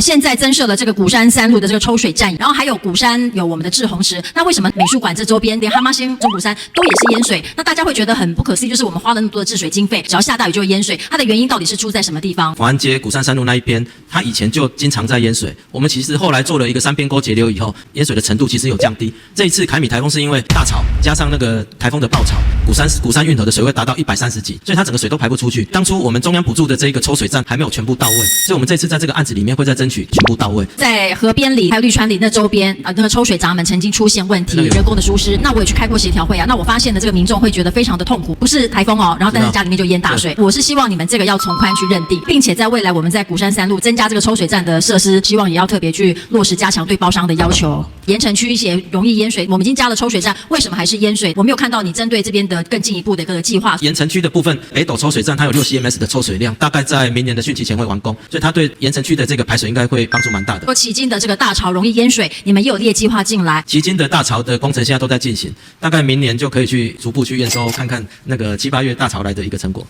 现在增设了这个鼓山3路的这个抽水站，然后还有鼓山有我们的滞洪池。那为什么美术馆这周边连哈妈星、中鼓山都也是淹水？那大家会觉得很不可思议，就是我们花了那么多的治水经费，只要下大雨就会淹水，它的原因到底是出在什么地方？华安街鼓山3路那一边，它以前就经常在淹水。我们其实后来做了一个3边沟截流以后，淹水的程度其实有降低。这一次凯米台风是因为大潮加上那个台风的暴潮，鼓山运河的水位达到130几，所以它整个水都排不出去。当初我们中央补助的这个抽水站还没有全部到位，所以我们这次在这个案子里面会再争取全部到位。在河边里还有绿川里那周边那个抽水闸门曾经出现问题，人工的疏失。那我也去开过协调会啊，那我发现的这个民众会觉得非常的痛苦，不是台风哦，然后但是家里面就淹大水。我是希望你们这个要从宽去认定，并且在未来我们在鼓山3路增加这个抽水站的设施，希望也要特别去落实加强对包商的要求。盐城区也容易淹水，我们已经加了抽水站，为什么还是淹水？我没有看到你针对这边的更进一步的一个计划。盐城区的部分，北斗抽水站它有6 CMS 的抽水量，大概在明年的汛期前会完工，所以它对盐城区的这个排水应该会帮助蛮大的。说旗津的这个大潮容易淹水，你们也有列计划进来。旗津的大潮的工程现在都在进行，大概明年就可以去逐步去验收，看看那个7、8月大潮来的一个成果。